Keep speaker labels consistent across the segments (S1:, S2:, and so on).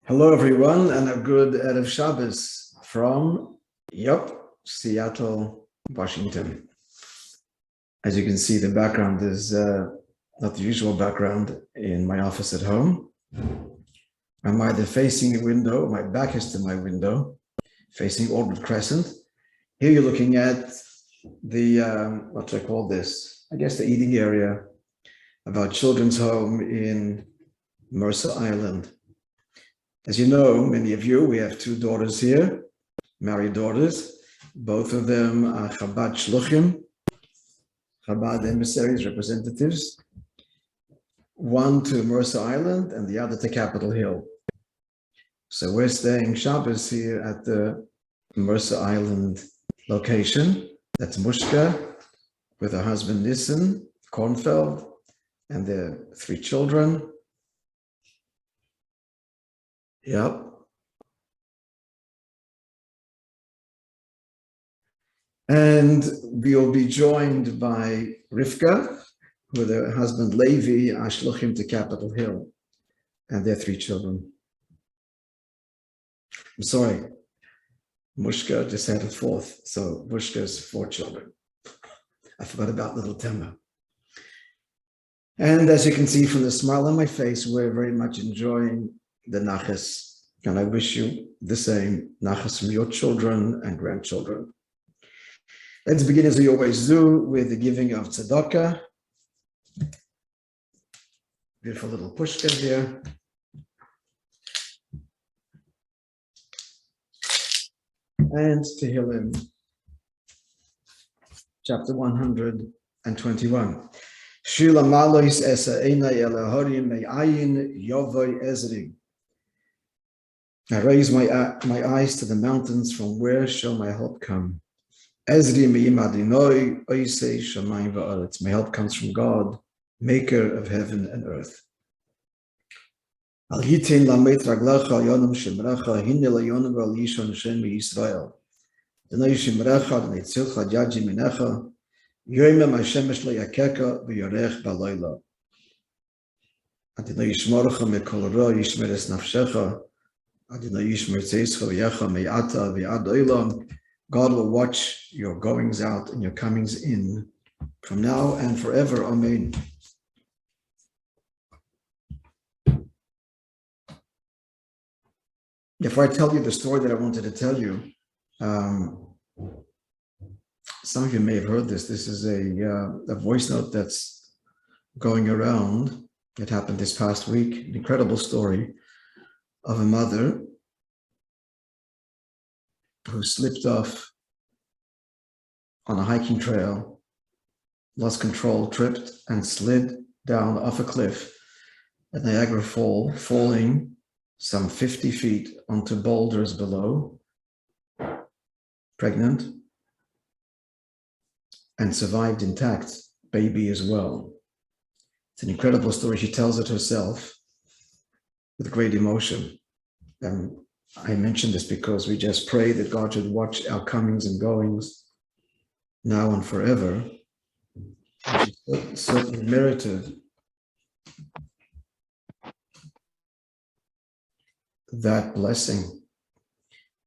S1: Hello, everyone, and a good Erev Shabbos from, Seattle, Washington. As you can see, the background is not the usual background in my office at home. I'm either facing a window, my back is to my window, facing Orbit Crescent. Here you're looking at the, what do I call this? I guess the eating area of our children's home in Mercer Island. As you know, many of you, we have two daughters here, married daughters. Both of them are Chabad Shluchim, Chabad emissaries, representatives. One to Mercer Island and the other to Capitol Hill. So we're staying Shabbos here at the Mercer Island location. That's Mushka with her husband Nissen Kornfeld and their three children. Yep. And we'll be joined by Rivka, with her husband Levi, Ashluchim to Capitol Hill, and their three children. I'm sorry, Mushka just had a fourth, so Mushka's four children. I forgot about little Tema. And as you can see from the smile on my face, we're very much enjoying the nachas, and I wish you the same nachas from your children and grandchildren. Let's begin as we always do with the giving of tzedakah. Beautiful little pushka here. And Tehillim, chapter 121. Shila malois esa einai elahorim me'ayin yovoi ezri. I raise my eyes to the mountains, from where shall my help come? Ezri me'im adinoi oisei shamayim va'aretz. My help comes from God, maker of heaven and earth. Al yitin lamet raglacha al yonam shemracha hinne layonam al yishon shem Yisrael. Denoi shemracha denoi tzilcha jaji minecha yoimem hashemesh layakeka v'yorech b'layla. Adonai yishmorcha mekol ra yishmeres nafshecha. Adonai yishmer tzeischa v'yecha me'ata v'ad olam. God will watch your goings out and your comings in from now and forever. Amen. Before I tell you the story that I wanted to tell you, some of you may have heard this. This is a voice note that's going around. It happened this past week. An incredible story of a mother who slipped off on a hiking trail, lost control, tripped, and slid down off a cliff at Niagara Falls, falling some 50 feet onto boulders below, pregnant, and survived intact, baby as well. It's an incredible story. She tells it herself with great emotion. And I mention this because we just pray that God should watch our comings and goings now and forever. She certainly merited that blessing.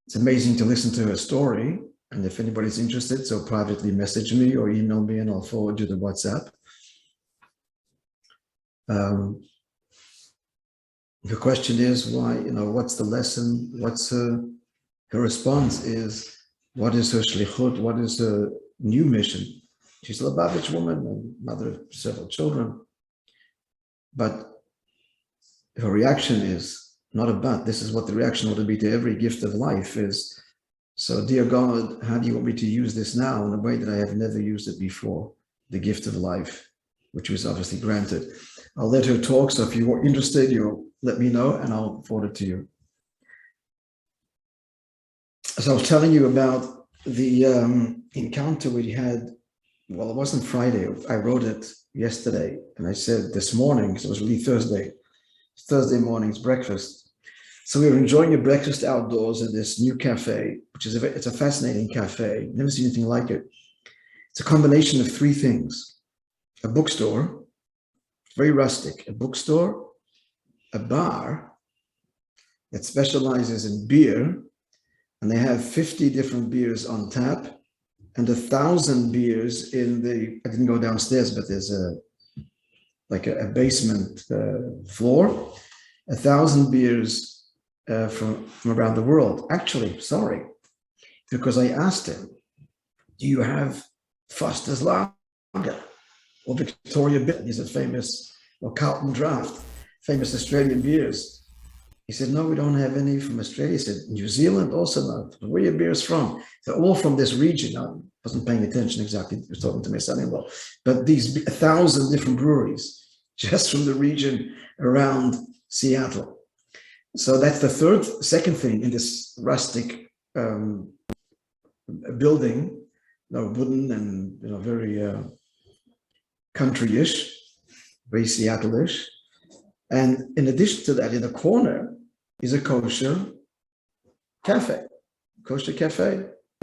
S1: It's amazing to listen to her story. And if anybody's interested, so privately message me or email me and I'll forward you the WhatsApp. The question is why, what's the lesson? What's her response is, what is her shlichut? What is her new mission? She's a Lubavitch woman and mother of several children. But her reaction is not about, this is what the reaction ought to be to every gift of life is, so dear God, how do you want me to use this now in a way that I have never used it before? The gift of life, which was obviously granted. I'll let her talk, so if you are interested, you'll let me know and I'll forward it to you. So I was telling you about the encounter we had. Well, it wasn't Friday. I wrote it yesterday and I said this morning, because it was really Thursday. It's Thursday morning's breakfast. So we were enjoying a breakfast outdoors at this new cafe, which is it's a fascinating cafe. Never seen anything like it. It's a combination of three things: a bookstore, very rustic, a bookstore, a bar, that specializes in beer, and they have 50 different beers on tap and 1,000 beers in the, I didn't go downstairs, but there's a basement floor, 1,000 beers from around the world. Actually, sorry, because I asked him, do you have Foster's Lager or Victoria Bitter? These are famous, or Carlton Draft, famous Australian beers. He said, no, we don't have any from Australia. He said, New Zealand also not. Where are your beers from? They're all from this region. I wasn't paying attention exactly. He was talking to my son-in-law. But these 1,000 different breweries, just from the region around Seattle. So that's the second thing in this rustic building, wooden and very country-ish, very Seattle-ish. And in addition to that, in the corner is a kosher cafe,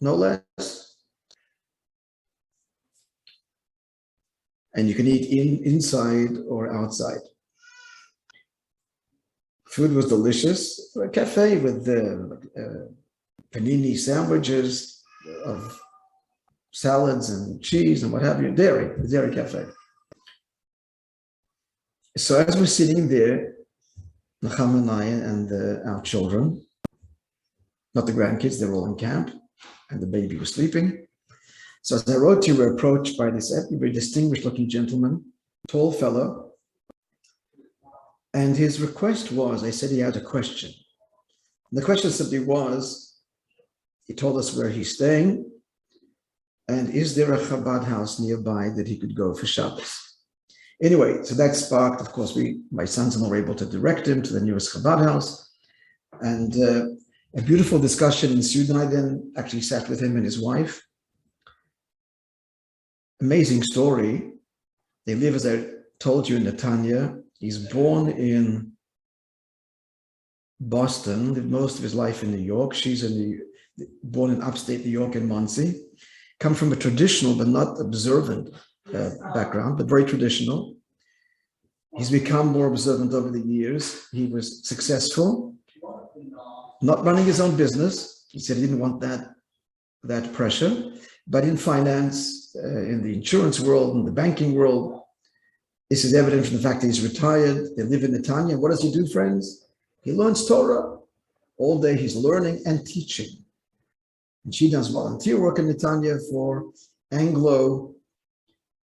S1: no less. And you can eat inside or outside. Food was delicious. A cafe with panini sandwiches of salads and cheese and what have you. The dairy cafe. So as we're sitting there, Nacham and I and our children, not the grandkids, they're all in camp, and the baby was sleeping. So as I wrote to you, we're approached by this very distinguished-looking gentleman, tall fellow, and his request was, I said he had a question. And the question simply was, he told us where he's staying, and is there a Chabad house nearby that he could go for Shabbos? Anyway, so that sparked, of course, my sons-in-law were able to direct him to the nearest Chabad house, and a beautiful discussion ensued, and I then actually sat with him and his wife. Amazing story. They live, as I told you, in Netanya. He's born in Boston, lived most of his life in New York. She's born in upstate New York in Monsey. Come from a traditional but not observant background, but very traditional. He's become more observant over the years. He was successful, not running his own business. He said he didn't want that pressure, but in finance, in the insurance world, in the banking world. This is evident from the fact that he's retired. They live in Netanya. What does he do, friends? He learns Torah. All day he's learning and teaching. And she does volunteer work in Netanya for Anglo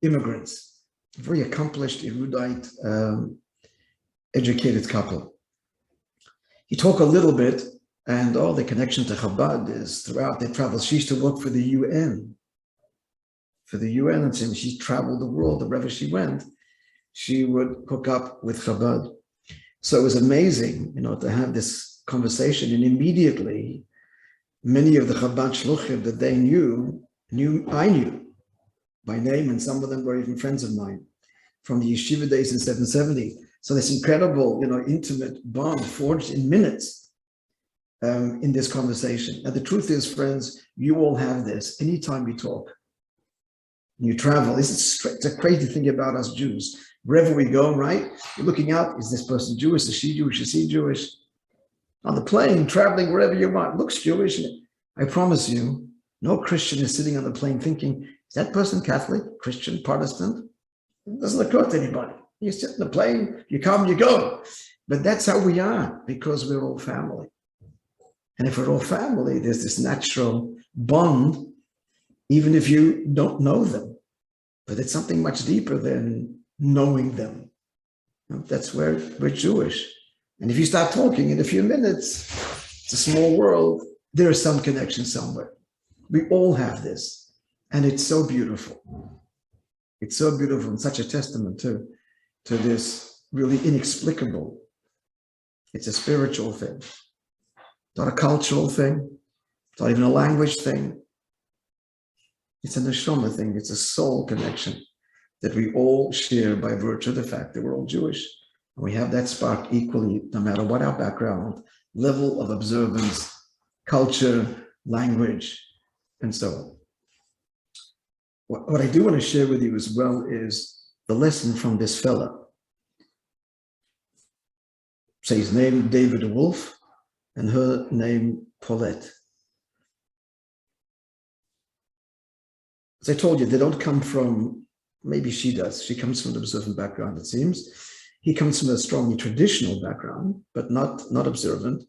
S1: immigrants, a very accomplished, erudite, educated couple. He talked a little bit, and the connection to Chabad is throughout their travels. She used to work for the UN. And since she traveled the world, wherever she went, she would hook up with Chabad. So it was amazing, to have this conversation. And immediately, many of the Chabad shluchim that they knew I knew by name, and some of them were even friends of mine from the yeshiva days in 770. So this incredible, intimate bond forged in minutes in this conversation. And the truth is, friends, you all have this anytime you talk. You travel. It's a crazy thing about us Jews. Wherever we go, right? You're looking out, is this person Jewish? Is she Jewish? Is he Jewish? On the plane, traveling wherever you want, looks Jewish. I promise you, no Christian is sitting on the plane thinking, is that person Catholic, Christian, Protestant? It doesn't occur to anybody. You sit in the plane, you come, you go. But that's how we are, because we're all family. And if we're all family, there's this natural bond, even if you don't know them. But it's something much deeper than knowing them. That's where we're Jewish. And if you start talking in a few minutes, it's a small world, there is some connection somewhere. We all have this. And it's so beautiful. It's so beautiful and such a testament to this really inexplicable. It's a spiritual thing. It's not a cultural thing. It's not even a language thing. It's a neshama thing. It's a soul connection that we all share by virtue of the fact that we're all Jewish. And we have that spark equally, no matter what our background, level of observance, culture, language, and so on. What I do want to share with you as well is the lesson from this fella. Say his name, David Wolf. and her name Paulette. As I told you, they don't come from, maybe she does. She comes from an observant background, it seems. He comes from a strongly traditional background, but not observant.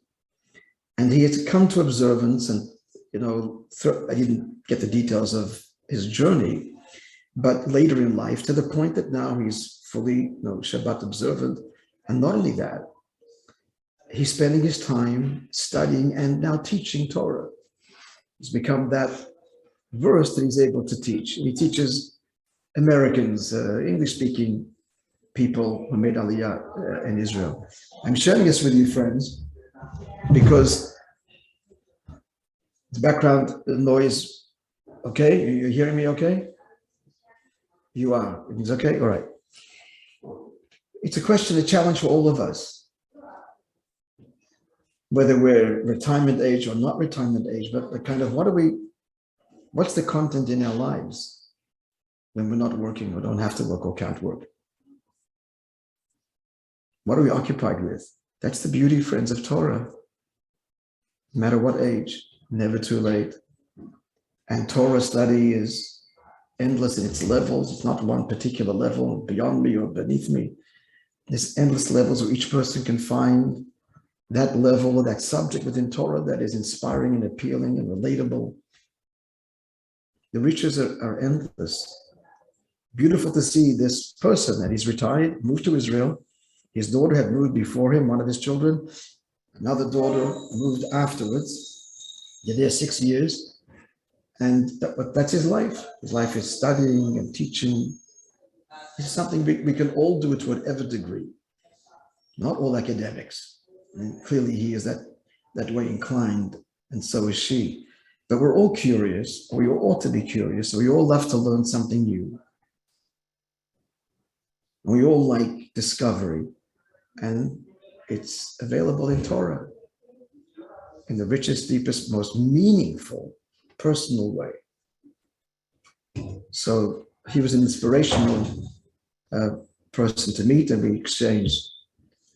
S1: And he had come to observance, and I didn't get the details of his journey, but later in life, to the point that now he's fully Shabbat observant. And not only that, he's spending his time studying and now teaching Torah. He's become that versed that he's able to teach. He teaches Americans, English-speaking people who made Aliyah in Israel. I'm sharing this with you, friends, because the background noise, okay? You're hearing me okay? You are. It's okay? All right. It's a question, a challenge for all of us, whether we're retirement age or not retirement age, but the kind of what's the content in our lives when we're not working or don't have to work or can't work? What are we occupied with? That's the beauty, friends, of Torah. No matter what age, never too late. And Torah study is endless in its levels. It's not one particular level beyond me or beneath me. There's endless levels where each person can find that level or that subject within Torah that is inspiring and appealing and relatable. The riches are endless. Beautiful to see this person that he's retired, moved to Israel. His daughter had moved before him, one of his children. Another daughter moved afterwards. They're there 6 years. And that's his life. His life is studying and teaching. It's something we can all do it to whatever degree. Not all academics. And clearly he is that way inclined, and so is she. But we're all curious, or we ought to be curious, we all love to learn something new. We all like discovery, and it's available in Torah in the richest, deepest, most meaningful, personal way. So he was an inspirational person to meet, and we exchanged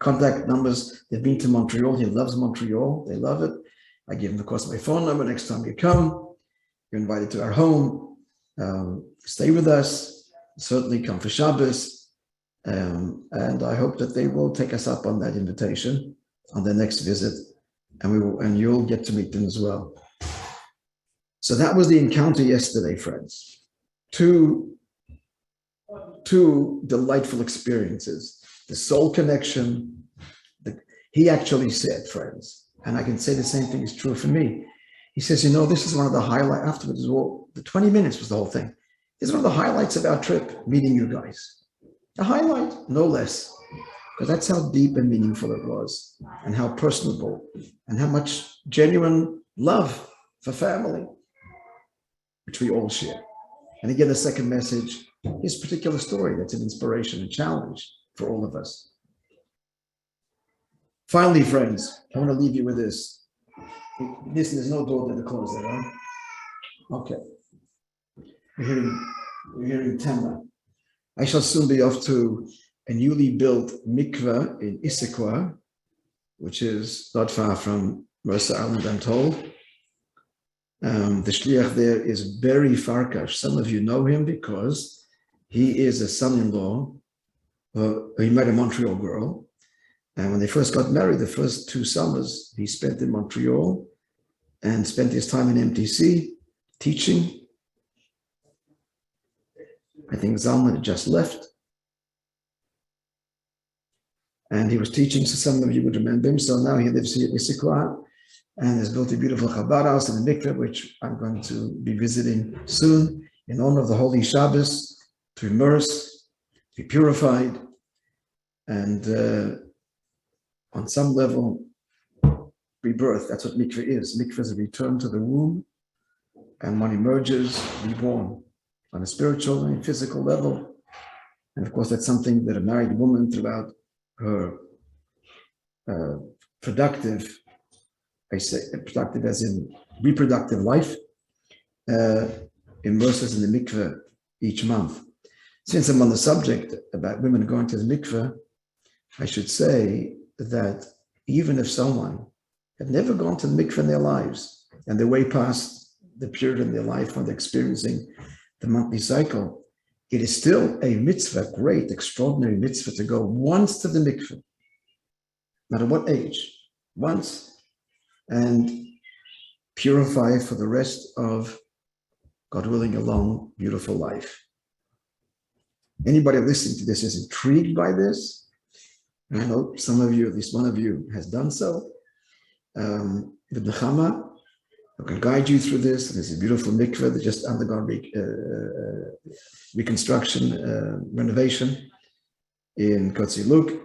S1: contact numbers. They've been to Montreal. He loves Montreal. They love it. I give him, of course, my phone number. Next time you come, you're invited to our home. Stay with us. Certainly come for Shabbos. And I hope that they will take us up on that invitation on their next visit, and you'll get to meet them as well. So that was the encounter yesterday, friends. Two delightful experiences. The soul connection. He actually said, friends, and I can say the same thing is true for me. He says, this is one of the highlights. Afterwards, the 20 minutes was the whole thing. This is one of the highlights of our trip, meeting you guys. A highlight, no less, because that's how deep and meaningful it was, and how personable, and how much genuine love for family, which we all share. And again, the second message, his particular story, that's an inspiration and challenge for all of us. Finally, friends, I want to leave you with this. Listen, there's no door to close there, right? Okay. We're hearing Tema. I shall soon be off to a newly built mikveh in Issaquah, which is not far from Mercer Island, I'm told. The shliach there is Barry Farkash. Some of you know him because he is a son-in-law. He met a Montreal girl. And when they first got married, the first 2 summers, he spent in Montreal and spent his time in MTC teaching. I think Zalman had just left. And he was teaching, so some of you would remember him. So now he lives here in Issaquah and has built a beautiful Chabad house and a mikveh, which I'm going to be visiting soon in honor of the Holy Shabbos, to immerse, to be purified, and on some level, rebirth. That's what mikveh is. Mikveh is a return to the womb, and one emerges reborn on a spiritual and physical level. And of course, that's something that a married woman throughout her productive, I say productive as in reproductive life, immerses in the mikveh each month. Since I'm on the subject about women going to the mikveh, I should say that even if someone had never gone to the mikveh in their lives, and they're way past the period in their life when they're experiencing the monthly cycle, it is still a mitzvah, great, extraordinary mitzvah, to go once to the mikveh, no matter what age, once, and purify for the rest of, God willing, a long, beautiful life. Anybody listening to this is intrigued by this? I hope some of you, at least one of you, has done so. With Nechama, who can guide you through this. There's a beautiful mikveh that just undergone reconstruction, renovation in Kotziluk.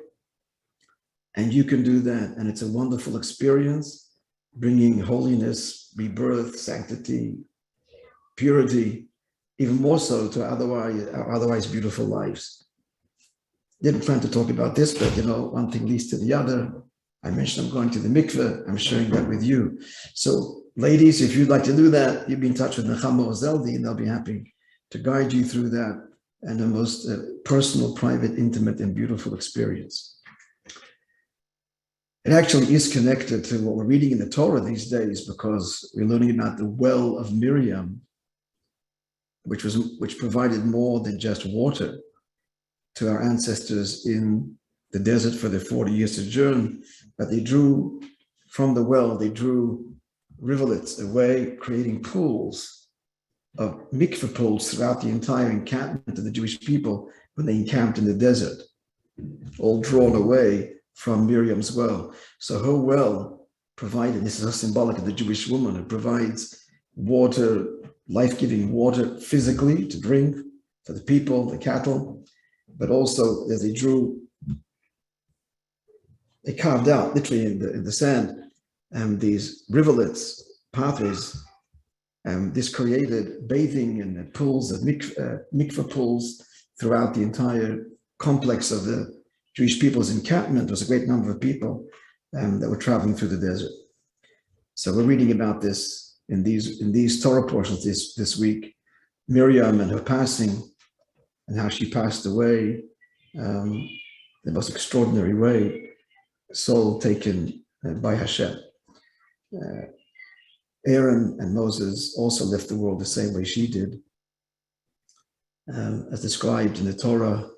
S1: And you can do that. And it's a wonderful experience, bringing holiness, rebirth, sanctity, purity, even more so to our otherwise beautiful lives. Didn't plan to talk about this, but one thing leads to the other. I mentioned I'm going to the mikveh. I'm sharing that with you. So, ladies, if you'd like to do that, you'll be in touch with Nechama or Zeldi, and they'll be happy to guide you through that and the most personal, private, intimate, and beautiful experience. It actually is connected to what we're reading in the Torah these days, because we're learning about the well of Miriam, which provided more than just water to our ancestors in the desert for their 40-year sojourn, but they drew from the well, they drew rivulets away, creating pools of mikveh pools throughout the entire encampment of the Jewish people when they encamped in the desert, all drawn away from Miriam's well. So her well provided, this is a symbolic of the Jewish woman, who provides water, life-giving water physically to drink for the people, the cattle, but also as they carved out, literally in the sand, these rivulets, pathways. This created bathing in the pools of mikveh pools throughout the entire complex of the Jewish people's encampment. There was a great number of people that were traveling through the desert. So we're reading about this in these Torah portions this week, Miriam and her passing, and how she passed away the most extraordinary way, soul taken by Hashem. Aaron and Moses also left the world the same way she did, as described in the Torah,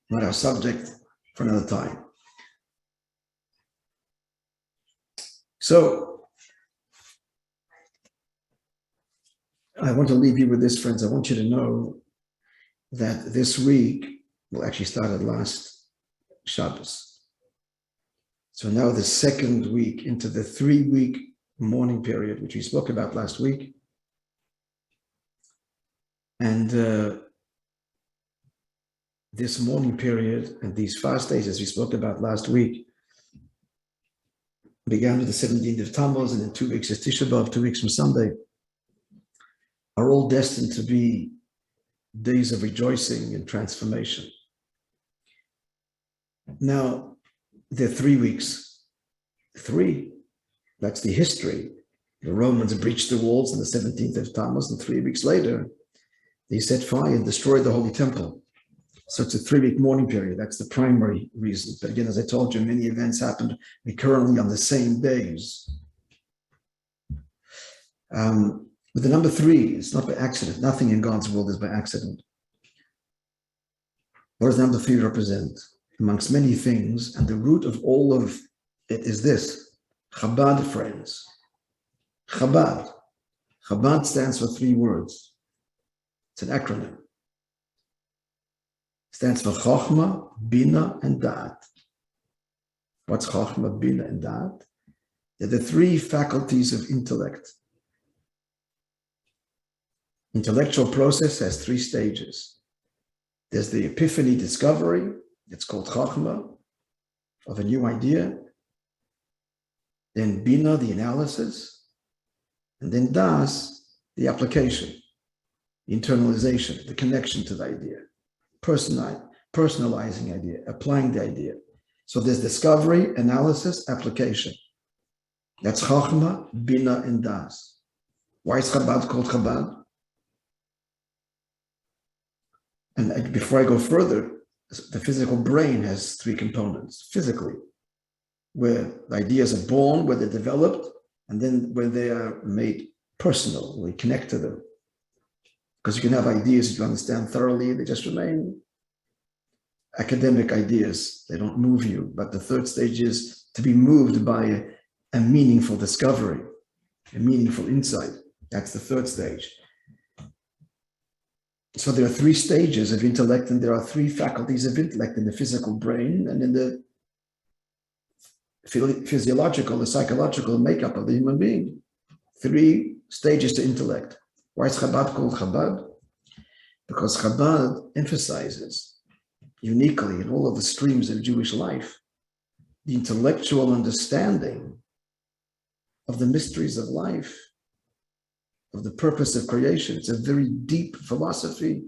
S1: not our subject, for another time. So, I want to leave you with this, friends. I want you to know that this week, well, actually started last Shabbos. So now the second week into the 3-week mourning period, which we spoke about last week. And this mourning period and these fast days, as we spoke about last week, began with the 17th of Tammuz, and in 2 weeks is Tisha B'Av, 2 weeks from Sunday, are all destined to be days of rejoicing and transformation. Now, they're 3 weeks. 3, that's the history. The Romans breached the walls on the 17th of Tammuz, and 3 weeks later, they set fire and destroyed the Holy Temple. So it's a 3-week mourning period. That's the primary reason. But again, as I told you, many events happened recurrently on the same days. With the number 3, it's not by accident. Nothing in God's world is by accident. What does number 3 represent? Amongst many things, and the root of all of it is this: Chabad, friends. Chabad. Chabad stands for 3 words. It's an acronym. It stands for Chochmah, Bina, and Da'at. What's Chochmah, Bina, and Da'at? They're the 3 faculties of intellect. Intellectual process has 3 stages. There's the epiphany discovery, it's called Chochmah, of a new idea. Then Bina, the analysis. And then Das, the application, the internalization, the connection to the idea, personalizing idea, applying the idea. So there's discovery, analysis, application. That's Chochmah, Bina, and Das. Why is Chabad called Chabad? And before I go further, the physical brain has 3 components. Physically, where the ideas are born, where they're developed, and then when they are made personal, we connect to them. Because you can have ideas that you understand thoroughly, they just remain academic ideas. They don't move you. But the third stage is to be moved by a meaningful discovery, a meaningful insight. That's the third stage. So there are three stages of intellect, and there are three faculties of intellect in the physical brain and in the physiological, the psychological makeup of the human being. Three stages to intellect. Why is Chabad called Chabad? Because Chabad emphasizes uniquely in all of the streams of Jewish life the intellectual understanding of the mysteries of life, of the purpose of creation. It's a very deep philosophy,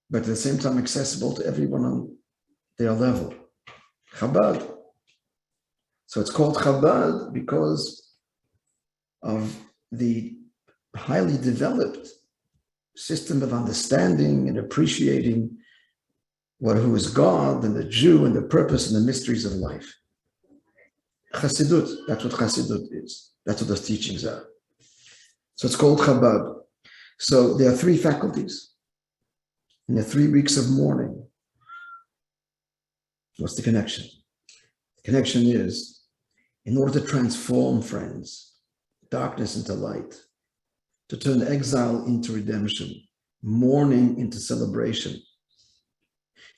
S1: but at the same time accessible to everyone on their level. Chabad. So it's called Chabad because of the highly developed system of understanding and appreciating who is God and the Jew and the purpose and the mysteries of life. Chassidut, that's what Chassidut is. That's what those teachings are. So it's called Chabad. So there are three faculties in the 3 weeks of mourning. What's the connection? The connection is, in order to transform, friends, darkness into light, to turn exile into redemption, mourning into celebration,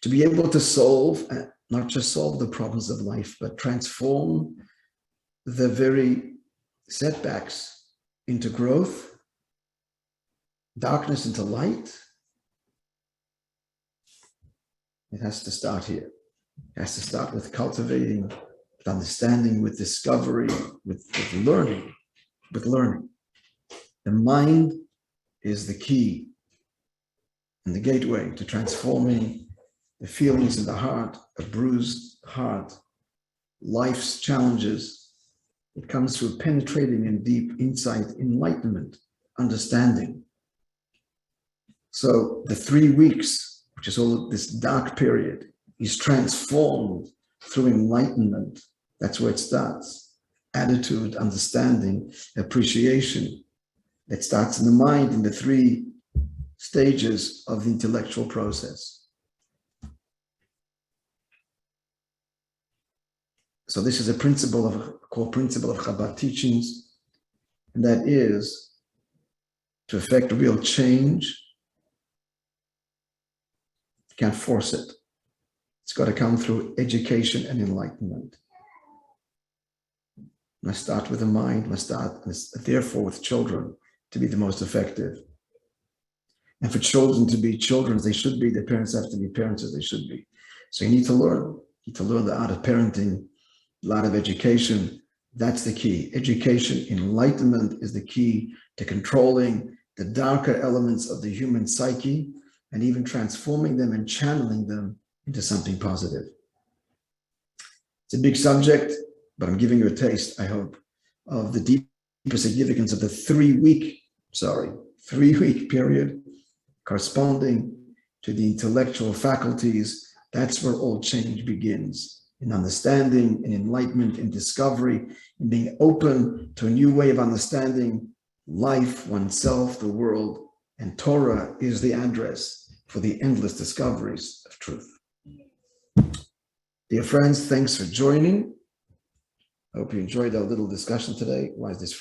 S1: to be able to solve, not just solve the problems of life, but transform the very setbacks into growth, darkness into light. It has to start here. It has to start with cultivating, with understanding, with discovery, with learning, with learning. The mind is the key and the gateway to transforming the feelings in the heart, a bruised heart, life's challenges. It comes through penetrating and deep insight, enlightenment, understanding. So the 3 weeks, which is all this dark period, is transformed through enlightenment. That's where it starts. Attitude, understanding, appreciation. It starts in the mind in the 3 stages of the intellectual process. So this is a core principle of Chabad teachings, and that is to effect real change. You can't force it. It's got to come through education and enlightenment. Must start with the mind, must start, therefore, with children to be the most effective. And for children to be children as they should be, their parents have to be parents as they should be. So you need to learn. You need to learn the art of parenting, a lot of education. That's the key. Education, enlightenment is the key to controlling the darker elements of the human psyche and even transforming them and channeling them into something positive. It's a big subject, but I'm giving you a taste, I hope, of the deeper significance of the 3 week period corresponding to the intellectual faculties. That's where all change begins, in understanding, in enlightenment, in discovery, in being open to a new way of understanding life, oneself, the world. And Torah is the address for the endless discoveries of truth. Dear friends, thanks for joining. I hope you enjoyed our little discussion today. Why is this